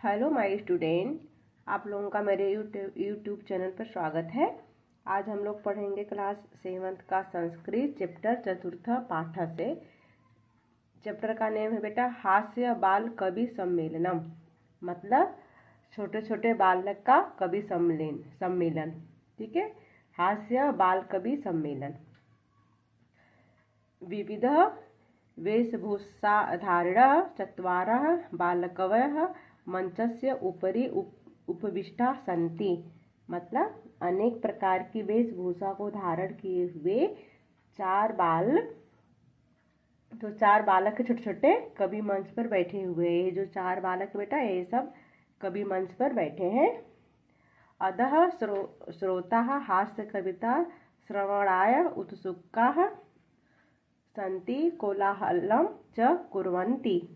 Hello my student, आप लोगों का मेरे यूट्यूब चैनल पर स्वागत है। आज हम लोग पढ़ेंगे क्लास 7th का संस्कृत चैप्टर चतुर्थ पाठ से। चैप्टर का नेम है बेटा हास्य बाल कवि सम्मेलनम, मतलब छोटे छोटे बालक का कवि सम्मेलन। ठीक है, हास्य बाल कवि सम्मेलन। विविध वेशभूषाधारिणः चत्वारः बालकवयः मंचस्य उपरि उपविष्टा सन्ति, मतलब अनेक प्रकार की वेशभूषा को धारण किए हुए चार बालक छोटे छोटे कवि मंच पर बैठे हुए। ये जो चार बालक बेटा ये सब कवि मंच पर बैठे हैं। अतः श्रोताः हास्य कविता श्रवणाय उत्सुकाः सन्ति कोलाहलं च कुर्वन्ति।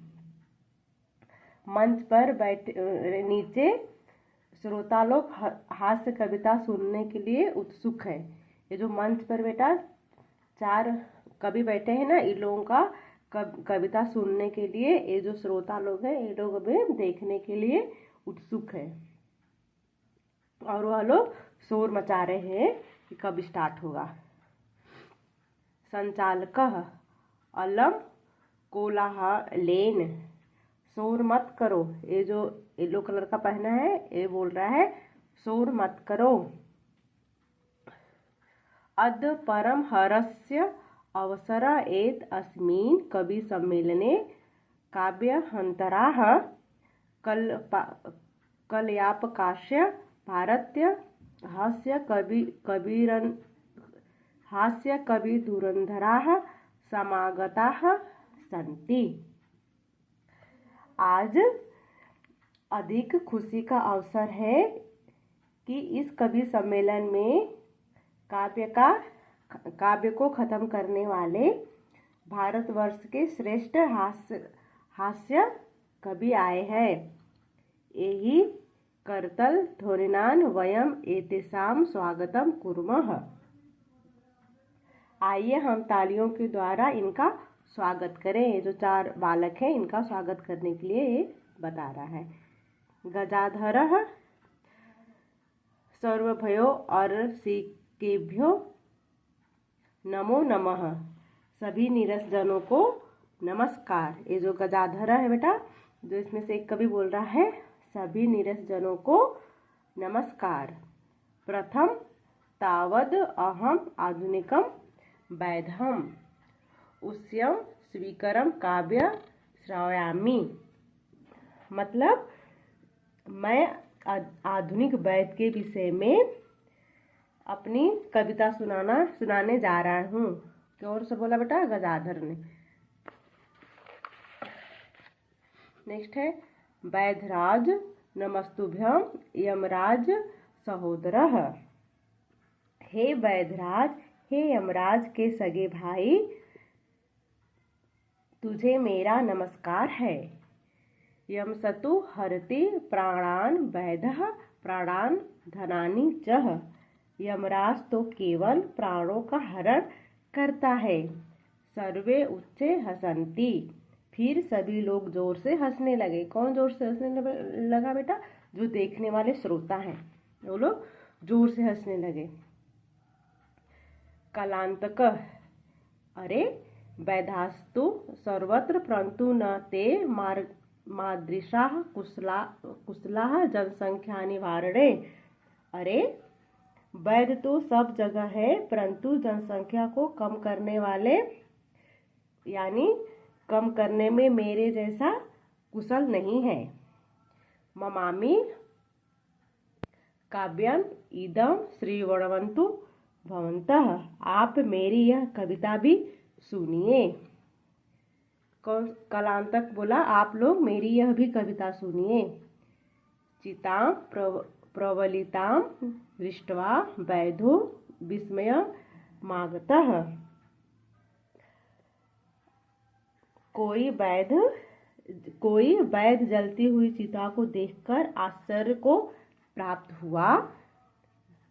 मंच पर बैठे नीचे श्रोता लोग हास्य कविता सुनने के लिए उत्सुक है। ये जो मंच पर बेटा चार कवि बैठे हैं ना, इन लोगों का कविता सुनने के लिए ये जो श्रोता लोग हैं ये लोग अभी देखने के लिए उत्सुक है और वह लोग शोर मचा रहे हैं कि कब स्टार्ट होगा। संचालकः अलम कोलाहलेन, शोर मत करो। ये जो येलो कलर का पहना है ये बोल रहा है शोर मत करो। अद्य परम हरस्य अवसर एत अस्मिन् कवि सम्मेलने काव्यहन्तराः कलयापकाश्य भारतीय हास्य कवि धुरंधराः समागताः सन्ति। आज अधिक खुशी का अवसर है कि इस कवि सम्मेलन में काव्य को खत्म करने वाले भारतवर्ष के श्रेष्ठ हास्य कवि आए हैं। यही करतल ध्वनिनान वयम एतेषां स्वागतम कुर्मः। आइए हम तालियों के द्वारा इनका स्वागत करें। ये जो चार बालक हैं इनका स्वागत करने के लिए ये बता रहा है। गजाधरः सर्वभयो और सिकेभ्यो नमो नमः, सभी नीरस जनों को नमस्कार। ये जो गजाधर है बेटा, जो इसमें से एक कवि बोल रहा है सभी नीरस जनों को नमस्कार। प्रथम तावद अहम आधुनिकम वैधम उस्यम स्वीकरम काव्य श्रावयामि, मतलब मैं आधुनिक वैद के विषय में अपनी कविता सुनाने जा रहा हूँ। और से बोला बेटा गजाधर ने। नेक्स्ट है वैधराज नमस्तुभ्यम यमराज सहोदरः। हे वैधराज, हे यमराज के सगे भाई, तुझे मेरा नमस्कार है। यमसतु हरति प्राणान वैधः प्राणान धनानि चह, यमराज तो केवल प्राणों का हरण करता है। सर्वे उच्चे हसंती, फिर सभी लोग जोर से हंसने लगे। कौन जोर से हंसने लगा बेटा? जो देखने वाले श्रोता हैं वो लोग जोर से हंसने लगे। कलांतक, अरे वैधास्तु सर्वत्र परंतु न ते मादृशाः कुशलाः जनसंख्या निवारणे। अरे वैध तो सब जगह है परंतु जनसंख्या को कम करने वाले यानी कम करने में मेरे जैसा कुशल नहीं है। ममामि काव्यम इदम श्रीवणवन्तु भवन्तः, आप मेरी यह कविता भी सुनिए। कलांतक बोला आप लोग मेरी यह भी कविता सुनिए। चितां प्रवलितां दृष्ट्वा वैधो विस्मयमागतः, कोई वैध जलती हुई चिता को देखकर आश्चर्य को प्राप्त हुआ।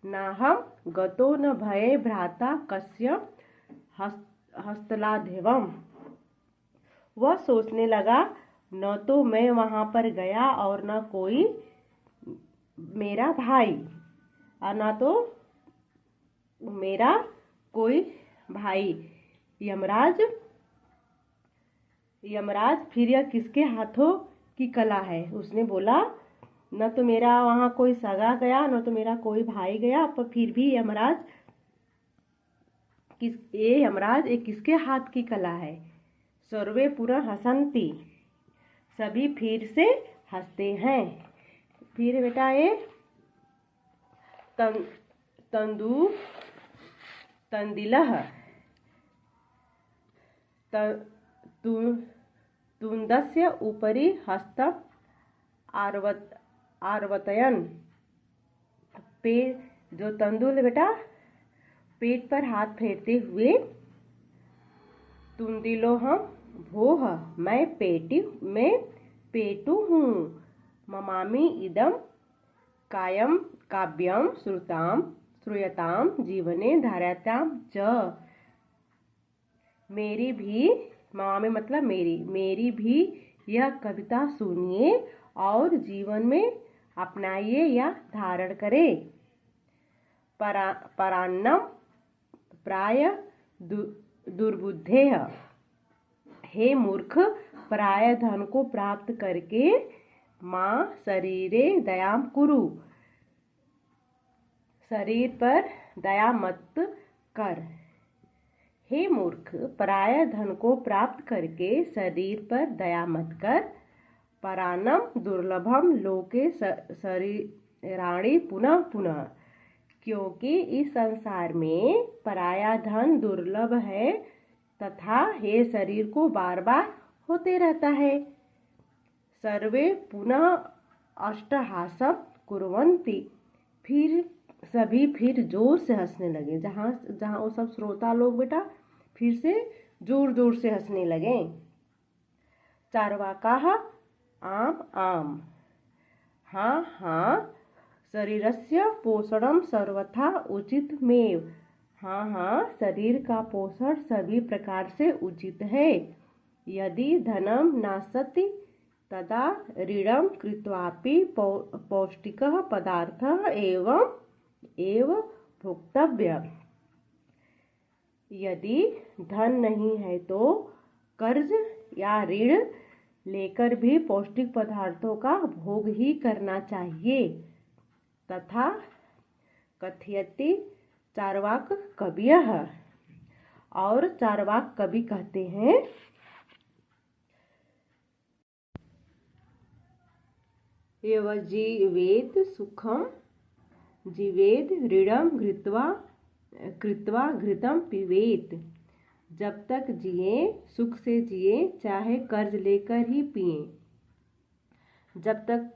नाहं गतो न भये भ्राता कस्य हस्तलाघवम्, वह सोचने लगा न तो मैं वहाँ पर गया और न कोई मेरा भाई, और न तो मेरा कोई भाई। यमराज यमराज फिर यह किसके हाथों की कला है? उसने बोला न तो मेरा वहाँ कोई सगा गया, न तो मेरा कोई भाई गया, पर फिर भी यमराज ये किसके हाथ की कला है? सर्वे पुनः हसन्ति, सभी फिर से हंसते हैं। फिर बेटा ये तंदिलः तुन्दस्य उपरि हस्तम् आर्वतयन्। जो तंदुल बेटा पेट पर हाथ फेरते हुए, तुंदिलोहम भोह, मैं पेटू हूँ, ममामि इदम कायम काव्यम श्रूयताम जीवने धार्यताम च। मेरी भी, ममामि मतलब मेरी भी यह कविता सुनिए और जीवन में अपनाइए या धारण करें। परान्नम प्राय दुर्बुद्धेः, हे मूर्ख, पराय धन को प्राप्त करके माँ शरीरे दयाम कुरु, शरीर पर दया मत कर। हे मूर्ख, पराय धन को प्राप्त करके शरीर पर दया मत कर। परानम दुर्लभम लोके शरीराणि पुनः पुनः, क्योंकि इस संसार में पराया धन दुर्लभ है तथा हे शरीर को बार बार होते रहता है। सर्वे पुनः अष्टहासम कुर्वन्ति, फिर सभी फिर जोर से हंसने लगे। जहाँ वो सब श्रोता लोग बेटा फिर से जोर जोर से हंसने लगे। चार्वाकाः आम आम, हाँ हाँ, शरीरस्य पोषणम सर्वथा उचितमेव, हाँ हाँ, शरीर का पोषण सभी प्रकार से उचित है। यदि धनम नास्ति तदा ऋणम कृत्वापि पौष्टिकः पदार्थः एव भोक्तव्य। यदि धन नहीं है तो कर्ज या ऋण लेकर भी पौष्टिक पदार्थों का भोग ही करना चाहिए। तथा कथयति चार्वाक कवियः, और चार्वाक कवि कहते हैं, एव जीवेत सुखम जीवेत ऋणम कृत्वा घृतम पिबेत, जब तक जिए सुख से जिए चाहे कर्ज लेकर ही पिए। जब तक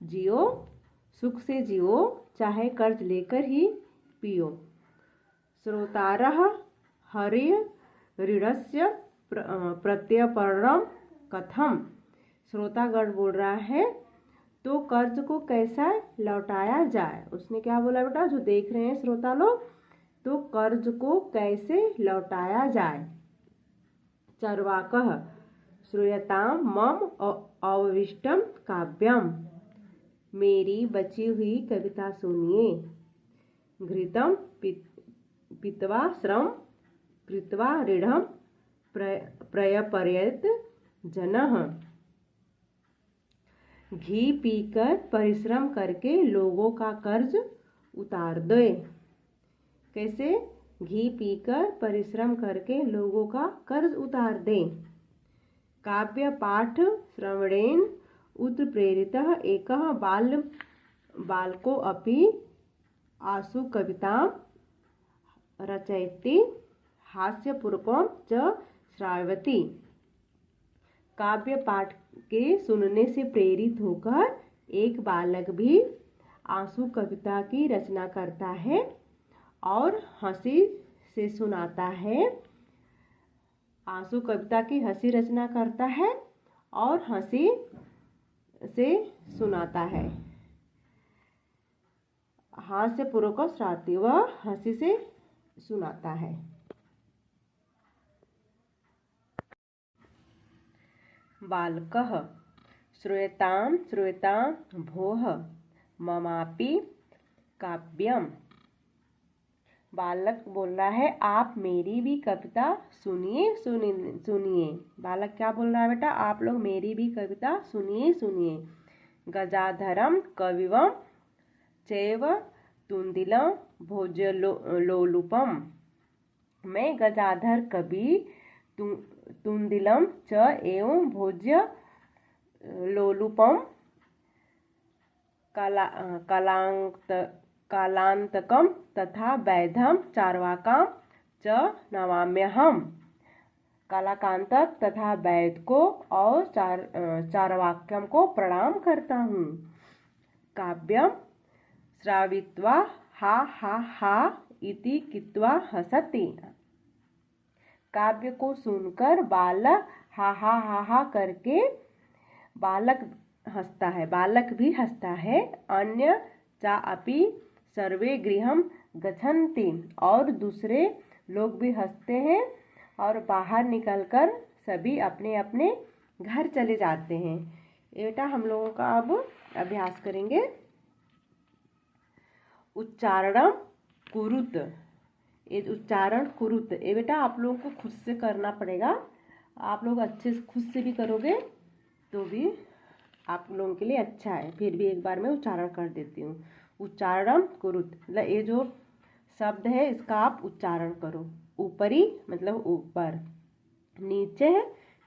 जियो सुख से जियो चाहे कर्ज लेकर ही पियो। श्रोतारः हरिः ऋणस्य प्रत्यर्पणम कथम, श्रोतागण बोल रहा है तो कर्ज को कैसा लौटाया जाए। उसने क्या बोला बेटा, जो देख रहे हैं श्रोता लोग, तो कर्ज को कैसे लौटाया जाए। चर्वाकः श्रूयताम मम अवशिष्टम काव्यम, मेरी बची हुई कविता सुनिए। घृतम पीत्वा श्रम कृत्वा ऋणम प्रयपर्यत जनः, घी पीकर परिश्रम करके लोगों का कर्ज उतार दे। कैसे? घी पीकर परिश्रम करके लोगों का कर्ज उतार दें। काव्य पाठ श्रवणेन उत्प्रेरितः एकः बालको अपि आशु कवितां रचयति हास्यपूर्वकं च श्रावयति। काव्य पाठ के सुनने से प्रेरित होकर एक बालक भी आंसू कविता की रचना करता है और हंसी से सुनाता है। आंसू कविता की हंसी रचना करता है और हंसी से सुनाता है। हास्य पूर्वक श्रावति, वह हंसी से सुनाता है। बालकः श्रूयतां श्रूयतां भोः ममापि काव्यम। बालक बोल रहा है आप मेरी भी कविता सुनिए सुनिए सुनिए। बालक क्या बोल रहा है बेटा, आप लोग मेरी भी कविता सुनिए सुनिए। गजाधरम कविवम चैव तुंदिलं भोजलोलुपम। मैं गजाधर कवि तुंदिलं च एवं भोज्य लोलुपम कालांतकम तथा वैधम चार्वाकां च नमाम्यहम्। कालाकांतक तथा वैध को और चार्वाक्यम को प्रणाम करता हूँ। काव्यम श्रावित्वा हा हा हा इति कित्वा हसति। काव्य को सुनकर बालक हा हा करके बालक हंसता है, बालक भी हंसता है। अन्य चा अपि सर्वे गृहं गच्छन्ति, और दूसरे लोग भी हंसते हैं और बाहर निकलकर सभी अपने अपने घर चले जाते हैं। बेटा हम लोगों का अब अभ्यास करेंगे। उच्चारण कुरुत, ये उच्चारण कुरुत ये बेटा आप लोगों को खुद से करना पड़ेगा। आप लोग अच्छे से खुद से भी करोगे तो भी आप लोगों के लिए अच्छा है। फिर भी एक बार मैं उच्चारण कर देती हूँ। उच्चारण कुरुत मतलब ये जो शब्द है इसका आप उच्चारण करो। ऊपरी मतलब ऊपर, नीचे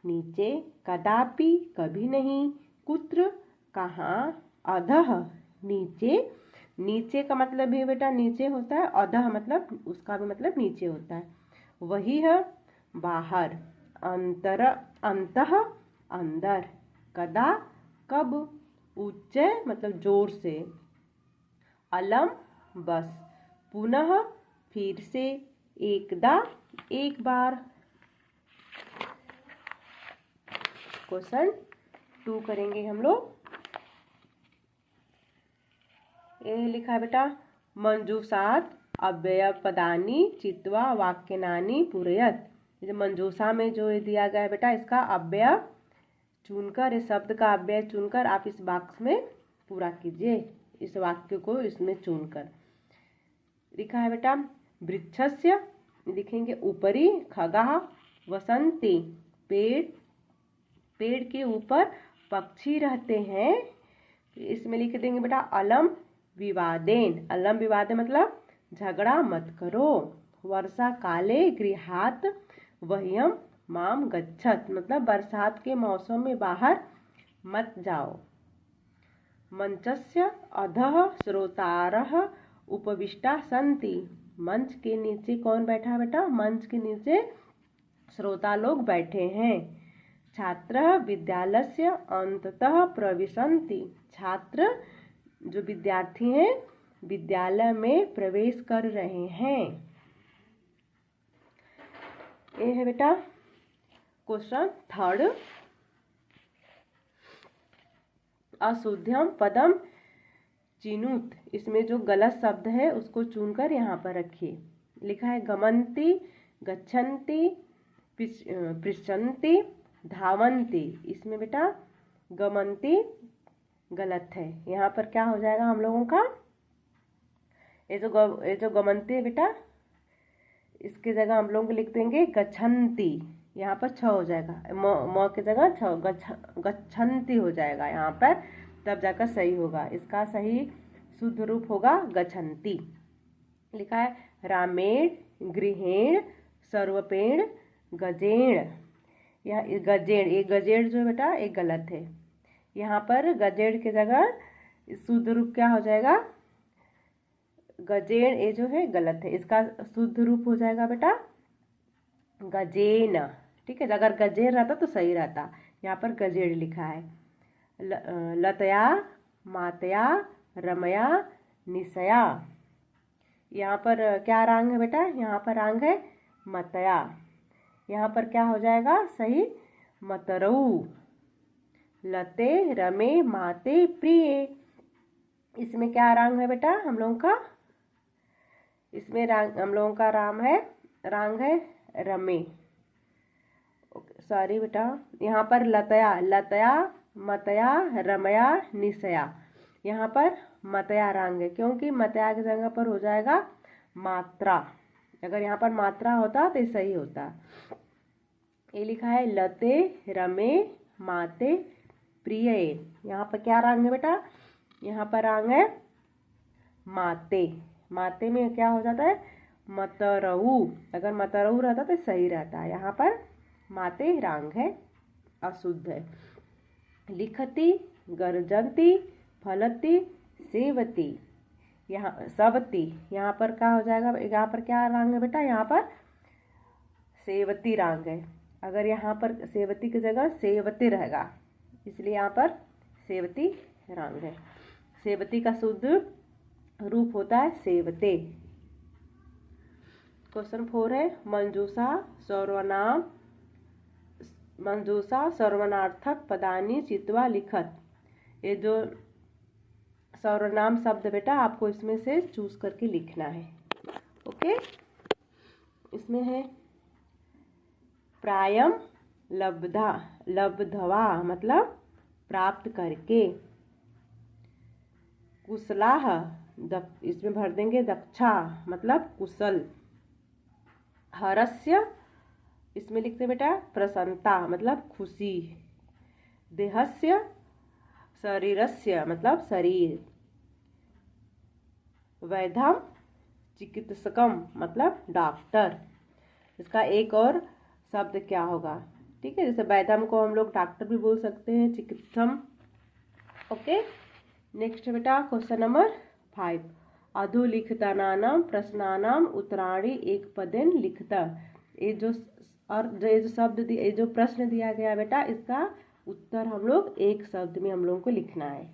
नीचे, कदापि कभी नहीं, कुत्र कहाँ, अधः नीचे, नीचे का मतलब भी बेटा नीचे होता है, अधः मतलब उसका भी मतलब नीचे होता है। वही है बाहर, अंतर अंतः अंदर, कदा कब, उच्च मतलब जोर से, अलम बस, पुनः फिर से, एकदा एक बार। क्वेश्चन 2 करेंगे हम लोग। ये लिखा है बेटा, मंजूषात अव्यय पदानी चित्वा वाक्यनानी पूरयत। ये मंजूषा में जो दिया गया है बेटा इसका अव्यय चुनकर, इस शब्द का अव्यय चुनकर आप इस वाक्य में पूरा कीजिए। इस वाक्य को इसमें चुनकर लिखा है बेटा, वृक्षस्य लिखेंगे ऊपरी, खगाः वसन्ति, पेड़ के ऊपर पक्षी रहते हैं। इसमें लिख देंगे बेटा अलम विवादेन, अलम विवादे मतलब झगड़ा मत करो। वर्षा काले गृहात् वह्यम माम गच्छत मतलब बरसात के मौसम में बाहर मत जाओ। मंचस्य अधः श्रोतारः उपविष्टा सन्ति, मंच के नीचे कौन बैठा बेटा, मंच के नीचे श्रोता लोग बैठे हैं। छात्रः विद्यालयस्य अन्ततः प्रविशन्ति, छात्र जो विद्यार्थी हैं विद्यालय में प्रवेश कर रहे हैं। ये है बेटा क्वेश्चन 3। अशुद्धम पदम चिनुत, इसमें जो गलत शब्द है उसको चुनकर यहाँ पर रखिए। लिखा है गमन्ति, गच्छन्ति, पृच्छन्ति, धावन्ति। इसमें बेटा गमन्ति गलत है, यहाँ पर क्या हो जाएगा हम लोगों का, ये जो गमन्ति है बेटा इसके जगह हम लोग लिख देंगे गच्छन्ति, यहाँ पर छ हो जाएगा, म की जगह छ, गच्छन्ति हो जाएगा यहाँ पर, तब जाकर सही होगा। इसका सही शुद्ध रूप होगा गच्छन्ति। लिखा है रामेण गृहेण सर्वपेण गजेण, यह गजेण, ये गजेण जो बेटा एक गलत है। यहाँ पर गजेण की जगह शुद्ध रूप क्या हो जाएगा, गजेण ये जो है गलत है, इसका शुद्ध रूप हो जाएगा बेटा गजेन। ठीक है, अगर गजेन रहता तो सही रहता, यहाँ पर गजेण लिखा है। लतया मातया रमया निशया, यहाँ पर क्या रांग है बेटा, यहाँ पर रांग है मतया, यहाँ पर क्या हो जाएगा सही मतरऊ। लते रमे माते प्रिय, इसमें क्या रांग है बेटा हम लोगों का, इसमें रांग हम लोगों का राम है, रांग है रमे, सॉरी बेटा, यहाँ पर लतया, लतया मतया रमया निशया, यहाँ पर मतया रांग है क्योंकि मतया की जगह पर हो जाएगा मात्रा। अगर यहाँ पर मात्रा होता तो सही होता। ये लिखा है लते रमे माते प्रिय। यहाँ पर क्या रांग है बेटा, यहाँ पर रांग है माते। माते में क्या हो जाता है मतरऊ, अगर मतरऊ रहता तो सही रहता है। यहाँ पर माते रांग है, अशुद्ध है। लिखती गर्जंती फलती सेवती, यहाँ सवती, यहाँ पर क्या हो जाएगा, यहाँ पर क्या रांग है बेटा, यहाँ पर सेवती रांग है। अगर यहाँ पर सेवती की जगह सेवते रहेगा, इसलिए यहाँ पर सेवती रांग है। सेवती का शुद्ध रूप होता है सेवते। क्वेश्चन 4 है मंजूषा सर्वनार्थक पदानी चित्वा लिखत। ये जो सर्वनाम शब्द बेटा आपको इसमें से चूज करके लिखना है। ओके, इसमें है प्रायम लब्धवा मतलब प्राप्त करके। कुशलाह इसमें भर देंगे दक्षा मतलब कुशल। हरस्य इसमें लिखते बेटा प्रसन्नता मतलब खुशी। देहस्य शरीरस्य मतलब शरीर। वैधम चिकित्सकम मतलब डॉक्टर। इसका एक और शब्द क्या होगा, ठीक है, जैसे वैधम को हम लोग डॉक्टर भी बोल सकते हैं, चिकित्सम। ओके, नेक्स्ट बेटा क्वेश्चन नंबर 5। अधुलिखितानां प्रश्नानां उत्तराणि एक पदेन लिखत। ये जो शब्द ये जो प्रश्न दिया गया बेटा, इसका उत्तर हम लोग एक शब्द में हम लोगों को लिखना है।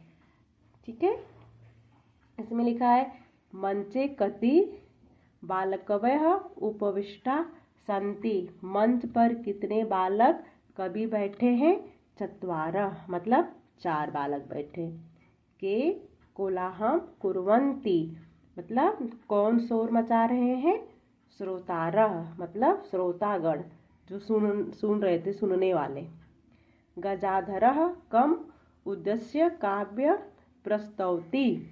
ठीक है, इसमें लिखा है मंचे कति बालकवयः उपविष्टा सन्ति। मंच पर कितने बालक कवि बैठे हैं, चत्वारः मतलब 4 बालक बैठे। के कोलाहल कुर्वन्ति मतलब कौन शोर मचा रहे हैं, श्रोतारः मतलब श्रोतागण जो सुन रहे थे, सुनने वाले। गजाधरः कम उद्देश्य काव्य प्रस्तौति।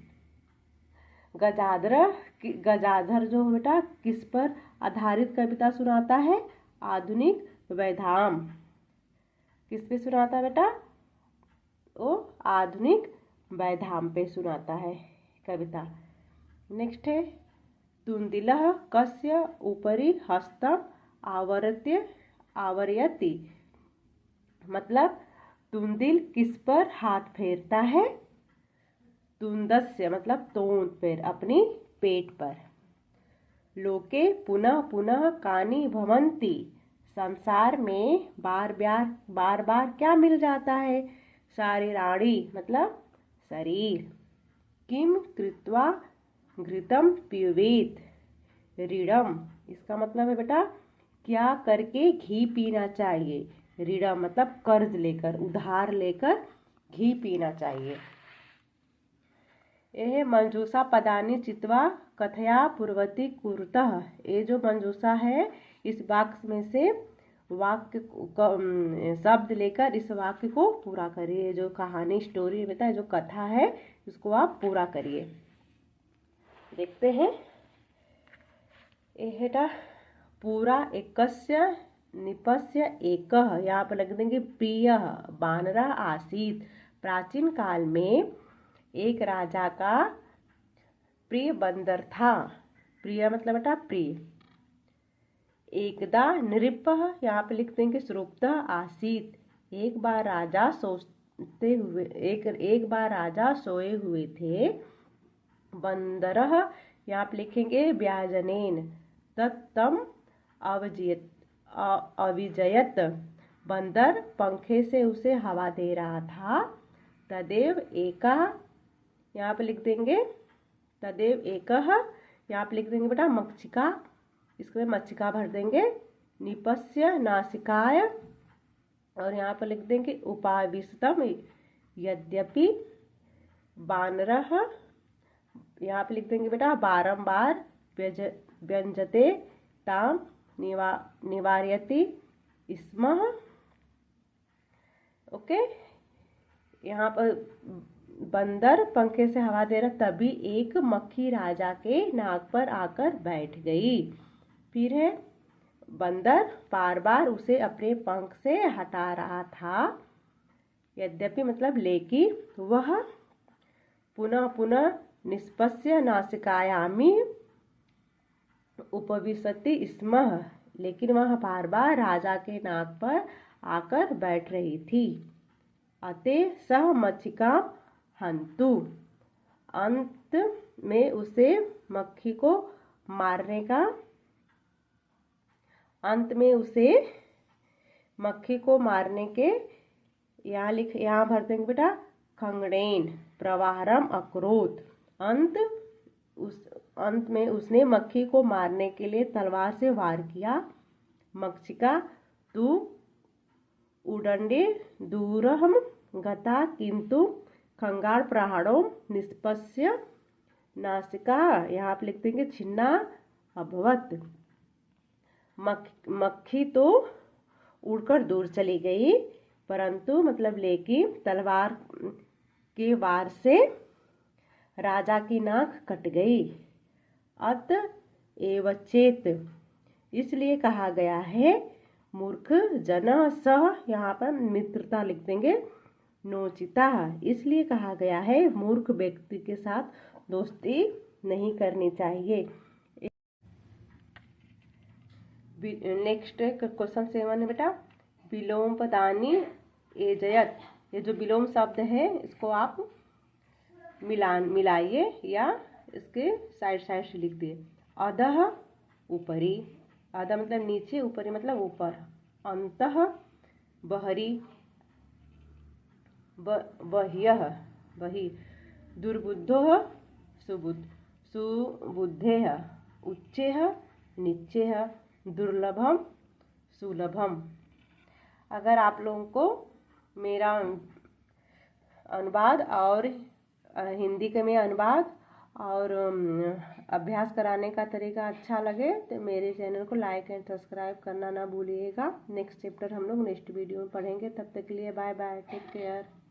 गजाधर जो बेटा किस पर आधारित कविता सुनाता है, आधुनिक वैधाम। किस पे सुनाता है बेटा, वो आधुनिक वैधाम पे सुनाता है कविता। नेक्स्ट है तुंदिलः कस्य उपरि हस्तम आवर्यति मतलब तुंदिल किस पर हाथ फेरता है, तुंदस्य मतलब तोंद पर, अपनी पेट पर। लोके पुनः पुनः कानि भवन्ति संसार में बार बार क्या मिल जाता है, शारीराणि मतलब शरीर। किम कृत्वा घृतम पिबेत ऋणम, इसका मतलब है बेटा क्या करके घी पीना चाहिए। ऋणम मतलब कर्ज लेकर, उधार लेकर घी पीना चाहिए। यह मंजूषा पदानी चित्वा कथया पूर्वती कुरुतः। ये जो मंजूषा है इस वाक्य में से वाक्य शब्द लेकर इस वाक्य को पूरा करिए। जो कहानी स्टोरी बेटा जो कथा है इसको आप पूरा करिए। देखते हैं बेटा पूरा एकस्य निपस्य एकः, यहाँ पर लग देंगे प्रिय बानरा आसीत। प्राचीन काल में एक राजा का प्रिय बंदर था। प्रिय मतलब बेटा प्रिय। एकदा नृपः, यहाँ पे लिख देंगे सुरुप्तः आसीत। एक बार राजा सोए हुए थे। बंदरः यहाँ पे लिखेंगे व्याजनेन तत्तम अविजयत। बंदर पंखे से उसे हवा दे रहा था। तदेव एकः, यहाँ पे लिख देंगे तदेव एकः, यहाँ पे लिख देंगे बेटा मक्षिका, इसमें मक्षिका भर देंगे। निपस्य नासिकाय, और यहाँ पर लिख देंगे उपाविशतम यद्यपि। बानरः, यहाँ पे लिख देंगे बेटा बारंबार व्यंजते ताम निवार्यति स्म। ओके। यहाँ पर बंदर पंखे से हवा दे रहा, तभी एक मक्खी राजा के नाक पर आकर बैठ गई। फिर है, बंदर बार बार उसे अपने पंख से हटा रहा था, यद्यपि मतलब लेकिन वह पुनः पुनः निष्पस्य नासिकायामी उपविशति स्म, लेकिन वह बार बार राजा के नाक पर आकर बैठ रही थी। अतः सह मक्षिका हंतु, अंत में उसे मक्खी को मारने के यहाँ भर देंगे बेटा, खंगड़ेन प्रवाहरम अक्रोत, अंत में उसने मक्खी को मारने के लिए तलवार से वार किया। मक्षिका तू उदंडे दूरहम गता किंतु खंगार प्रहारों निष्पस्य नासिका, यहाँ पे लिख देंगे छिन्ना अभवत। मक्खी तो उड़कर दूर चली गई, परंतु मतलब लेकिन तलवार के वार से राजा की नाक कट गई। अत एवचेत, इसलिए कहा गया है, मूर्ख जन सह, यहाँ पर मित्रता लिख देंगे, नोचिता, इसलिए कहा गया है मूर्ख व्यक्ति के साथ दोस्ती नहीं करनी चाहिए। नेक्स्ट क्वेश्चन 7 है बेटा, विलोम पदानी एजयत, ये जो विलोम शब्द है इसको आप मिलाइए या इसके साइड से लिख दिए। अधः ऊपरी, अधः मतलब नीचे, ऊपरी मतलब ऊपर। अंतः बहरी, बह्यः बहि। दुर्बुद्धः सुबुद्धेः, उच्चैः नीचैः, दुर्लभम सुलभम। अगर आप लोगों को मेरा अनुवाद और हिंदी के में अनुवाद और अभ्यास कराने का तरीका अच्छा लगे तो मेरे चैनल को लाइक एंड सब्सक्राइब करना ना भूलिएगा। नेक्स्ट चैप्टर हम लोग नेक्स्ट वीडियो में पढ़ेंगे। तब तक के लिए बाय बाय, टेक केयर।